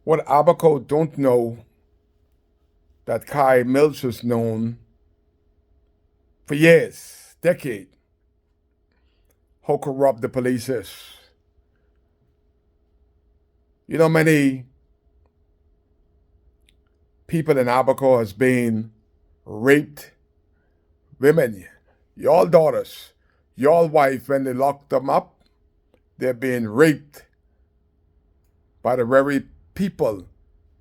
What Abaco don't know that Kai Mills has known for years, decades, how corrupt the police is. You know, many people in Abaco has been raped. Women, your daughters, your wife, when they lock them up, they're being raped by the very people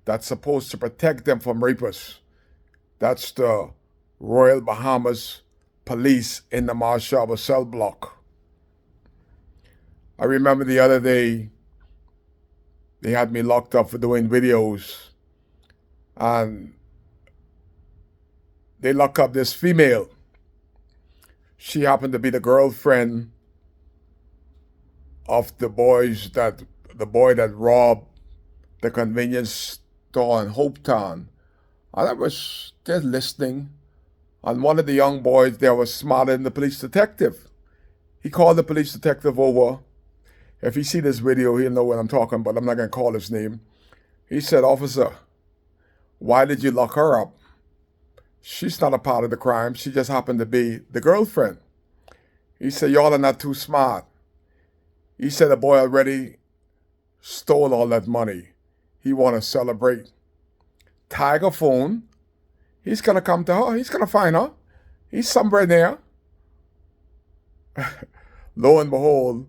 that's supposed to protect them from rapists. That's the Royal Bahamas Police in the Marshall cell block. I remember the other day they had me locked up for doing videos, and they lock up this female. She happened to be the girlfriend of the boy that robbed the convenience store in Hopetown. And I was just listening, and one of the young boys there was smarter than the police detective. He called the police detective over. If he see this video, he'll know what I'm talking about. I'm not going to call his name. He said, "Officer, why did you lock her up? She's not a part of the crime. She just happened to be the girlfriend." He said, "Y'all are not too smart." He said the boy already stole all that money. He want to celebrate. Tiger phone. He's going to come to her. He's going to find her. He's somewhere there. Lo and behold,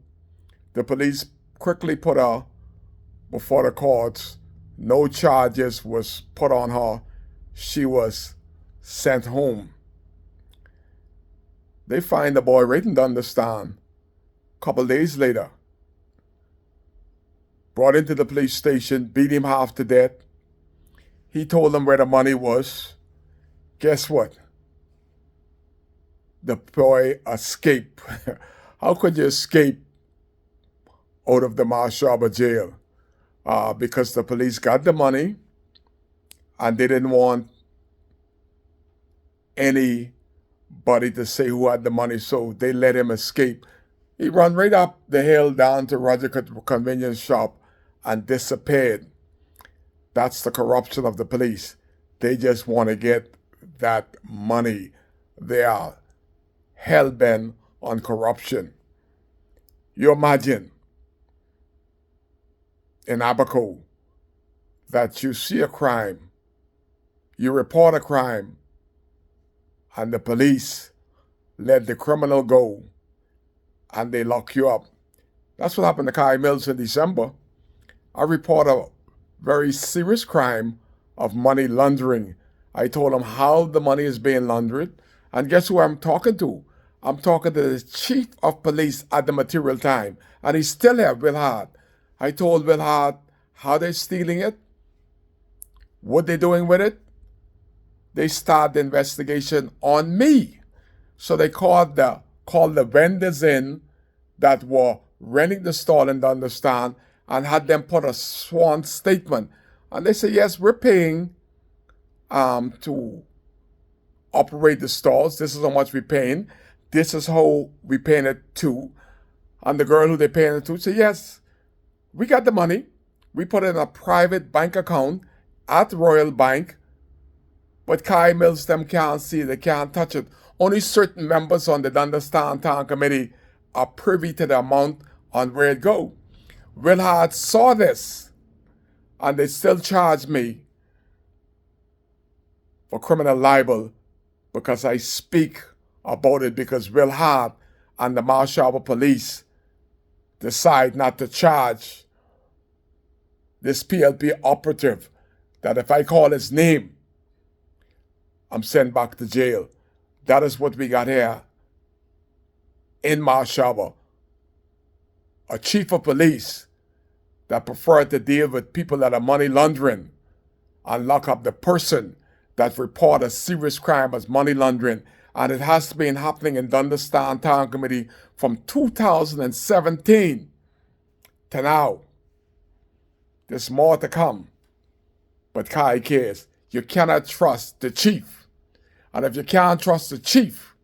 the police quickly put her before the courts. No charges was put on her. She was sent home. They find the boy right in Dunderstan. A couple days later, brought into the police station, beat him half to death. He told them where the money was. Guess what? The boy escaped. How could you escape out of the Marshall jail? Because the police got the money and they didn't want anybody to say who had the money, so they let him escape. He ran right up the hill down to Roger convenience shop and disappeared. That's the corruption of the police. They just want to get that money. They are hell-bent on corruption. You imagine in Abaco that you see a crime, you report a crime, and the police let the criminal go and they lock you up. That's what happened to Kai Mills in December. I report a very serious crime of money laundering. I told him how the money is being laundered, and guess who I'm talking to? I'm talking to the chief of police at the material time, and he's still here, Will Hart. I told Will Hart how they're stealing it, what they're doing with it. They start the investigation on me. So they called the vendors in that were renting the stall in Dunderstan and had them put a sworn statement. And they say, yes, we're paying to operate the stalls. This is how much we're paying. This is how we're paying it to. And the girl who they're paying it to said, yes, we got the money. We put it in a private bank account at Royal Bank. But Kai Mills them can't see it. They can't touch it. Only certain members on the Dunderstan Town Committee are privy to the amount on where it go. Will Hart saw this, and they still charge me for criminal libel because I speak about it, because Will Hart and the Marshall Police decide not to charge this PLP operative that if I call his name, I'm sent back to jail. That is what we got here in Marshall. A chief of police that prefer to deal with people that are money laundering and lock up the person that report a serious crime as money laundering. And it has been happening in Dunderstan Town Committee from 2017 to now. There's more to come. But Kai cares. You cannot trust the chief. And if you can't trust the chief,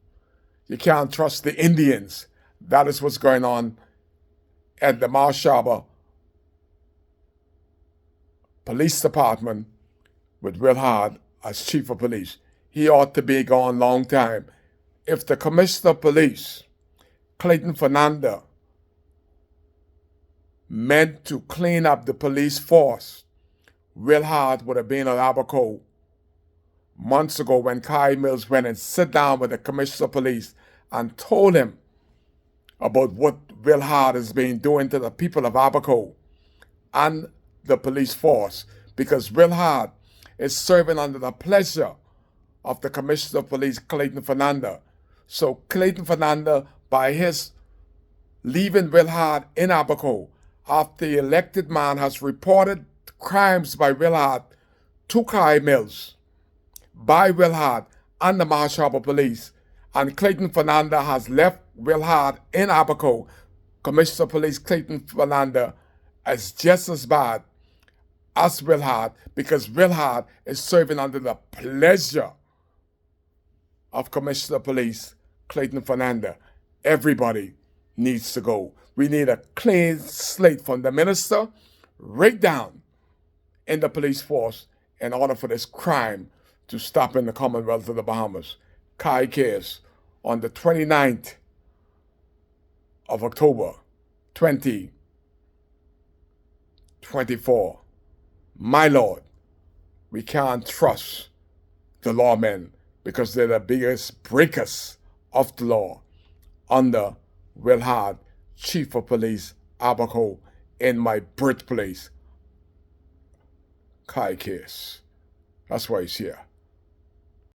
you can't trust the Indians. That is what's going on at the Marshall police department with Will Hard as chief of police. He ought to be gone long time. If the commissioner of police, Clayton Fernandez, meant to clean up the police force, Will Hard would have been at Abaco months ago when Kai Mills went and sat down with the commissioner of police and told him about what Will Hard has been doing to the people of Abaco and the police force, because Will Hard is serving under the pleasure of the Commissioner of Police, Clayton Fernandez. So Clayton Fernandez, by his leaving Will Hard in Abaco, after the elected man has reported crimes by Will Hard to Kai Mills, by Will Hard and the Marsh Harbor Police, and Clayton Fernandez has left Will Hard in Abaco, Commissioner of Police Clayton Fernandez is just as bad as Will Hard, because Will Hard is serving under the pleasure of Commissioner of Police Clayton Fernandez. Everybody needs to go. We need a clean slate from the minister right down in the police force in order for this crime to stop in the Commonwealth of the Bahamas. Kai case on the 29th of October 2024. My Lord, we can't trust the lawmen because they're the biggest breakers of the law under Will Hard, Chief of Police, Abaco, in my birthplace. Kai case. That's why he's here.